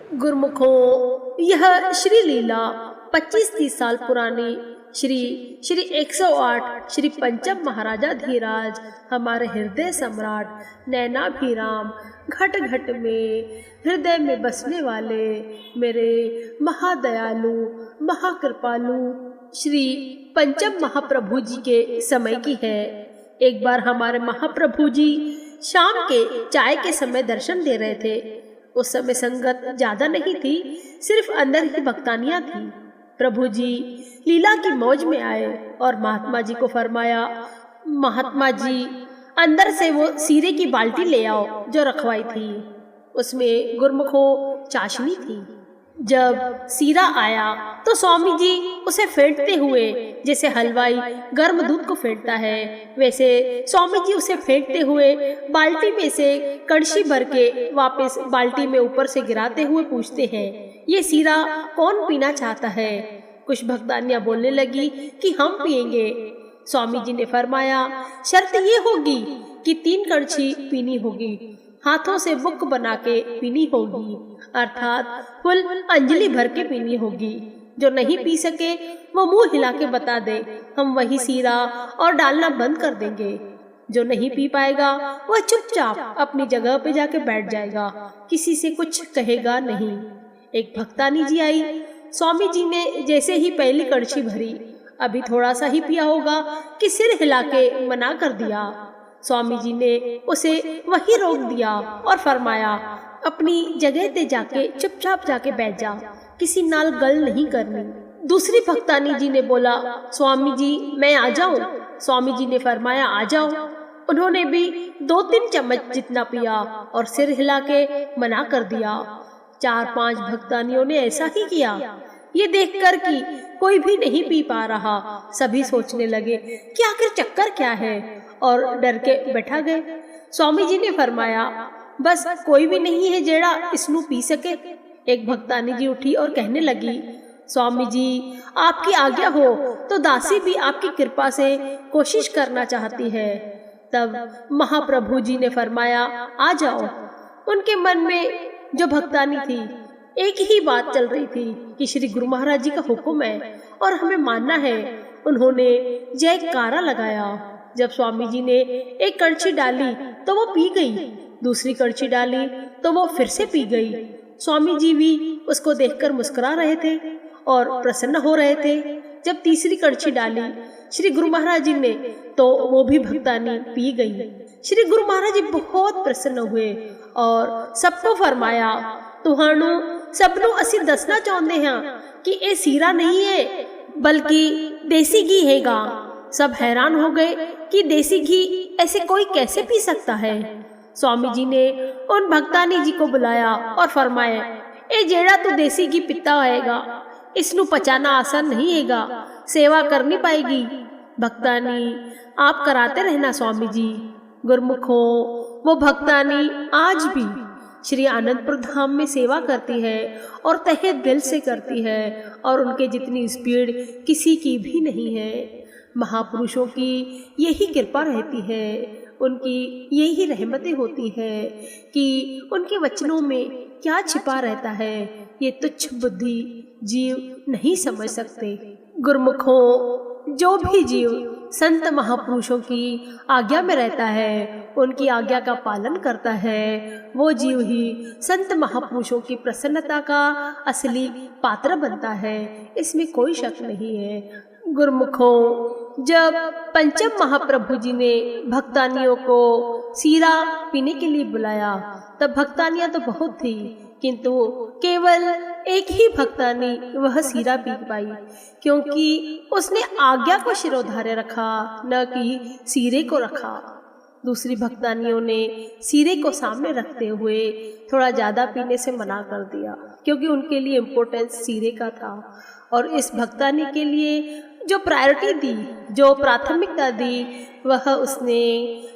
गुरुमुखों, यह श्री लीला 25-30 साल पुरानी श्री श्री 108 श्री पंचम महाराजा धीराज, हमारे हृदय सम्राट नैनाभिराम, घट घट में हृदय में बसने वाले मेरे महादयालु महाकृपालु श्री पंचम महाप्रभु जी के समय की है। एक बार हमारे महाप्रभु जी शाम के चाय के समय दर्शन दे रहे थे। उस समय संगत ज्यादा नहीं थी, सिर्फ अंदर ही भक्तानियां थी। प्रभु जी लीला की मौज में आए और महात्मा जी को फरमाया, महात्मा जी अंदर से वो सीरे की बाल्टी ले आओ जो रखवाई थी। उसमें गुरमुखों चाशनी थी। जब सीरा आया तो स्वामी जी उसे फेंटते हुए, जैसे हलवाई गर्म दूध को फेंटता है, वैसे स्वामी जी उसे फेंटते हुए बाल्टी में से कड़छी भर के वापस बाल्टी में ऊपर से गिराते हुए पूछते हैं, ये सीरा कौन पीना चाहता है। कुछ भक्तानियां बोलने लगी कि हम पिएंगे। स्वामी जी ने फरमाया, शर्त ये होगी कि 3 कड़छी पीनी होगी, हाथों से बुक बना के पीनी होगी, अर्थात फुल अंजलि भर के पीनी होगी। जो नहीं पी सके वो मुंह हिला के बता दे, हम वही सीरा और डालना बंद कर देंगे। जो नहीं पी पाएगा वह चुपचाप अपनी जगह पे जाके बैठ जाएगा, किसी से कुछ कहेगा नहीं। एक भक्तानी जी आई। स्वामी जी ने जैसे ही पहली कड़छी भरी, अभी थोड़ा सा ही पिया होगा कि सिर हिला के मना कर दिया। स्वामी जी ने उसे वही रोक दिया और फरमाया, अपनी जगह पे जाके चुपचाप जाके बैठ जा, किसी नाल गल नहीं करनी। दूसरी भक्तानी जी ने बोला, स्वामी जी मैं आ जाऊं। स्वामी जी ने फरमाया, आ जाओ। उन्होंने भी 2-3 चम्मच जितना पिया और सिर हिला के मना कर दिया। 4-5 भक्तानियों ने ऐसा ही किया। ये देखकर कि कोई भी नहीं पी पा रहा, सभी सोचने लगे कि आखिर चक्कर क्या है, और डर के बैठा गए। स्वामी जी ने फरमाया, बस कोई भी नहीं है जेड़ा इसनु पी सके। एक भक्तानी जी उठी और कहने लगी, स्वामी जी आपकी आज्ञा हो तो दासी भी आपकी कृपा से कोशिश करना चाहती है। तब महाप्रभु जी ने फरमाया, आ जाओ। उनके मन में जो भक्तानी थी, एक ही बात चल रही थी कि श्री गुरु महाराज जी का हुक्म है और हमें मानना है। उन्होंने जयकारा लगाया। जब स्वामी जी ने एक कड़छी डाली तो वो पी गई, दूसरी कड़छी डाली तो वो फिर से पी गई। स्वामी जी भी उसको देखकर मुस्कुरा रहे थे और प्रसन्न हो रहे थे। जब तीसरी कड़छी डाली श्री गुरु महाराज जी ने तो वो भी भक्तानी पी गई। श्री गुरु महाराज जी बहुत प्रसन्न हुए और सबको फरमाया, तुहानू सबनू असी दसना चाहते हैं कि ये सीरा नहीं है बल्कि देसी घी हैगा। सब हैरान हो गए कि देसी घी ऐसे कोई कैसे पी सकता है। स्वामी जी ने उन भक्तानी जी को बुलाया और फरमाया, ए जेड़ा तू देसी घी पीता होएगा, इसनु पचाना आसान नहीं हैगा, सेवा करनी पाएगी। भक्तानी आप कराते रहना स्वामी जी। गुरमुखों, वो भक्तानी आज भी श्री आनंदपुर धाम में सेवा करती है और तहे दिल से करती है, और उनके जितनी स्पीड किसी की भी नहीं है। महापुरुषों की यही कृपा रहती है, उनकी यही रहमतें होती है कि उनके वचनों में क्या छिपा रहता है ये तुच्छ बुद्धि जीव नहीं समझ सकते। गुरमुखों, जो भी जीव संत महापुरुषों की आज्ञा में रहता है, उनकी आज्ञा का पालन करता है, वो जीव ही संत महापुरुषों की प्रसन्नता का असली पात्र बनता है, इसमें कोई शक नहीं है। गुरमुखों, जब पंचम महाप्रभु जी ने भक्तानियों को सीरा पीने के लिए बुलाया, तब भक्तानियां तो बहुत थी, किंतु केवल एक ही भक्तानी वह सीरा पी पाई, क्योंकि उसने आज्ञा को शिरोधार्य रखा, न कि सीरे को रखा। दूसरी भक्तानियों ने सीरे को सामने रखते हुए थोड़ा ज्यादा पीने से मना कर दिया, क्योंकि उनके लिए इम्पोर्टेंस सीरे का था। और इस भक्तानी के लिए जो प्रायोरिटी दी, जो प्राथमिकता दी, वह उसने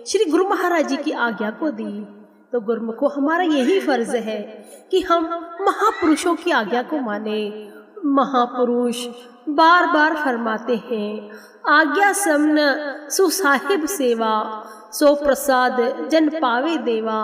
श्री गुरु महाराज जी की आज्ञा को दी। तो गुरुमुखों, हमारा यही फर्ज है कि हम महापुरुषों की आज्ञा को माने। महापुरुष बार बार फरमाते हैं, आज्ञा समन सुसाहिब सेवा, सो प्रसाद जन पावे देवा,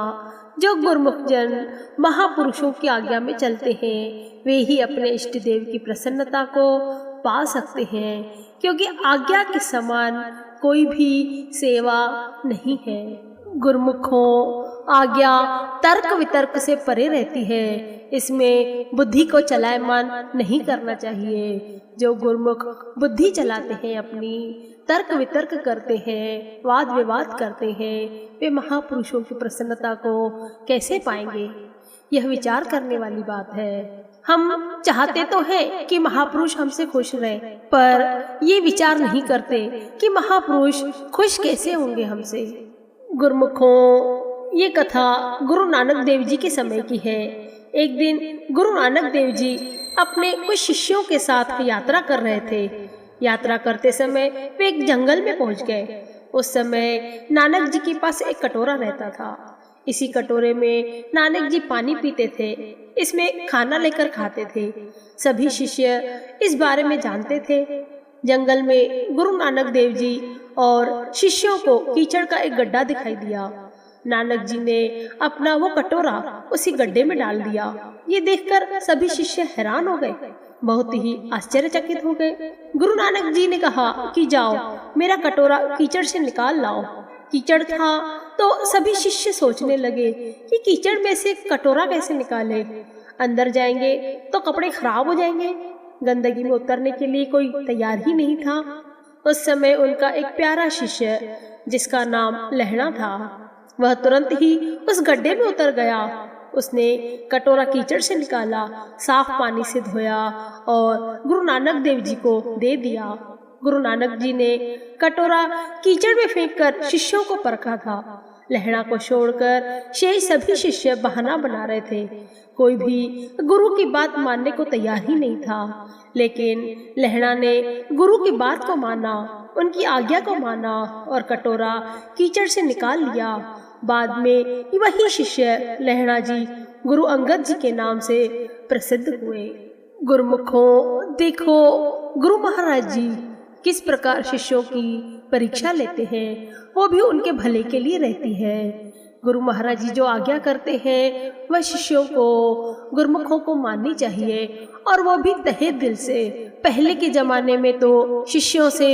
जो गुरुमुख जन महापुरुषों की आज्ञा में चलते हैं वे ही अपने इष्ट देव की प्रसन्नता को पा सकते हैं, क्योंकि आज्ञा के समान कोई भी सेवा नहीं है। गुरुमुखों आज्ञा तर्क वितर्क से परे रहती है, इसमें बुद्धि को चलायमान नहीं करना चाहिए। जो गुरुमुख बुद्धि चलाते हैं, अपनी तर्क वितर्क करते हैं, वाद विवाद करते हैं, वे महापुरुषों की प्रसन्नता को कैसे पाएंगे? यह विचार करने वाली बात है। हम चाहते तो हैं कि महापुरुष हमसे खुश रहे, पर ये विचार नहीं करते कि महापुरुष खुश कैसे होंगे हमसे। गुरुमुखों, ये कथा गुरु नानक देव जी के समय की है। एक दिन गुरु नानक देव जी अपने कुछ शिष्यों के साथ यात्रा कर रहे थे। यात्रा करते समय वे एक जंगल में पहुंच गए। उस समय नानक जी के पास एक कटोरा रहता था। इसी कटोरे में नानक जी पानी पीते थे, इसमें खाना लेकर खाते थे। सभी शिष्य इस बारे में जानते थे। जंगल में गुरु नानक देव जी और शिष्यों को कीचड़ का एक गड्ढा दिखाई दिया। नानक जी ने अपना वो कटोरा उसी गड्ढे में डाल दिया। ये देखकर सभी शिष्य हैरान हो गए, बहुत ही आश्चर्यचकित हो गए। गुरु नानक जी ने कहा कि जाओ मेरा कटोरा कीचड़ से निकाल लाओ। कीचड़ था तो सभी शिष्य सोचने लगे कि कीचड़ में से कटोरा कैसे निकाले। अंदर जाएंगे तो कपड़े खराब हो जाएंगे। गंदगी में उतरने के लिए कोई तैयार ही नहीं था। उस समय उनका एक प्यारा शिष्य जिसका नाम लहणा था, वह तुरंत ही उस गड्ढे में उतर गया। उसने कटोरा कीचड़ से निकाला, साफ पानी से धोया और गुरु नानक देव जी को दे दिया। गुरु नानक जी ने कटोरा कीचड़ में फेंककर शिष्यों को परखा था। लहणा को छोड़कर शेष सभी शिष्य बहाना बना रहे थे। कोई भी गुरु की बात मानने को तैयार ही नहीं था, लेकिन लहणा ने गुरु की बात को माना, उनकी आज्ञा को माना और कटोरा कीचड़ से निकाल लिया। बाद में वही शिष्य लहणा जी गुरु अंगद जी के नाम से प्रसिद्ध हुए। गुरुमुखों, देखो गुरु महाराज जी किस प्रकार शिष्यों की परीक्षा लेते हैं, वो भी उनके भले के लिए रहती है। गुरु महाराज जी जो आज्ञा करते हैं वह शिष्यों को, गुरुमुखों को माननी चाहिए, और वो भी तहे दिल से। पहले के जमाने में तो शिष्यों से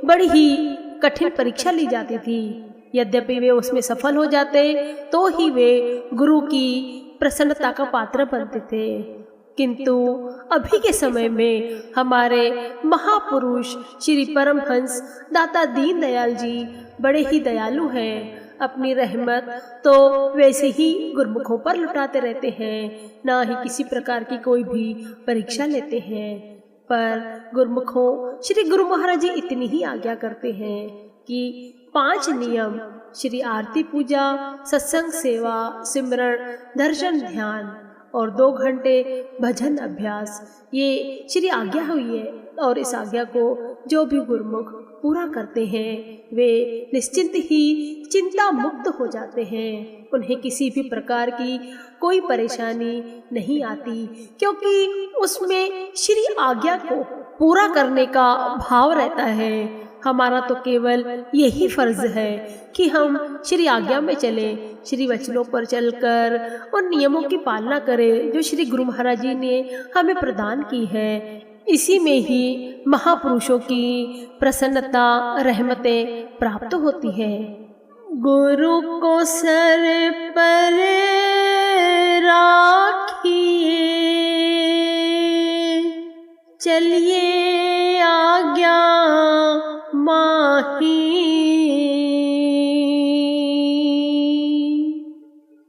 बड़ी ही कठिन परीक्षा ली जाती थी। यद्यपि वे उसमें सफल हो जाते तो ही वे गुरु की प्रसन्नता का पात्र बनते थे। किंतु अभी के समय में हमारे महापुरुष श्री परमहंस दाता दीनदयाल जी बड़े ही दयालु हैं। अपनी रहमत तो वैसे ही गुरुमुखों पर लुटाते रहते हैं, ना ही किसी प्रकार की कोई भी परीक्षा लेते हैं। पर गुरुमुखों, श्री गुरु महाराज जी इतनी ही आज्ञा करते हैं कि 5 नियम श्री आरती पूजा, सत्संग सेवा, सिमरण, दर्शन, ध्यान और 2 घंटे भजन अभ्यास, ये श्री आज्ञा हुई है। और इस आज्ञा को जो भी गुरुमुख पूरा करते हैं वे निश्चिंत ही चिंता मुक्त हो जाते हैं। उन्हें किसी भी प्रकार की कोई परेशानी नहीं आती, क्योंकि उसमें श्री आज्ञा को पूरा करने का भाव रहता है। हमारा तो केवल यही फर्ज है कि हम श्री आज्ञा में चलें, श्री वचनों पर चलकर उन नियमों की पालना करें जो श्री गुरु महाराज जी ने हमें प्रदान की है। इसी में ही महापुरुषों की प्रसन्नता, रहमतें प्राप्त होती हैं। गुरु को सर पर राखिए, चलिए आज्ञा माही,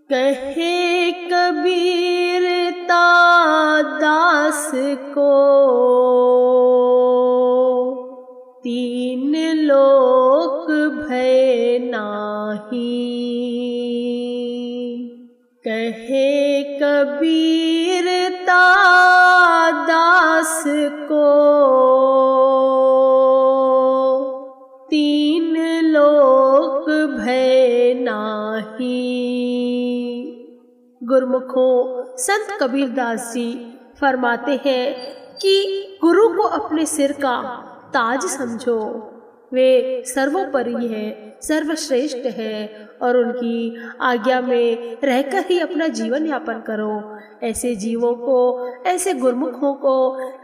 कहे कबीर दास को 3 लोक भय नाही। कहे कबीर दास को 3 लोक भय नाही। गुरुमुखों, संत कबीरदास जी फरमाते हैं कि गुरु को अपने सिर का ताज समझो। वे सर्वोपरि है, सर्वश्रेष्ठ है और उनकी आज्ञा में रहकर ही अपना जीवन यापन करो। ऐसे जीवों को, ऐसे गुरमुखों को,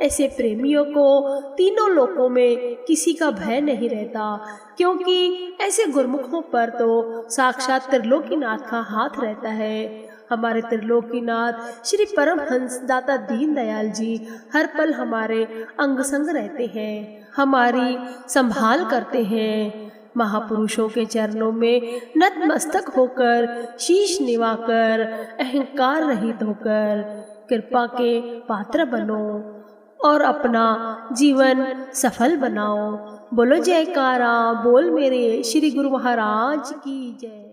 ऐसे प्रेमियों को तीनों लोकों में किसी का भय नहीं रहता, क्योंकि ऐसे गुरमुखों पर तो साक्षात त्रिलोकीनाथ का हाथ रहता है। हमारे त्रिलोकीनाथ श्री परमहंस दाता दीनदयाल जी हर पल हमारे अंग संग रहते हैं, हमारी संभाल करते हैं। महापुरुषों के चरणों में नतमस्तक होकर, शीश निवाकर, अहंकार रहित होकर कृपा के पात्र बनो और अपना जीवन सफल बनाओ। बोलो जयकारा, बोल मेरे श्री गुरु महाराज की जय।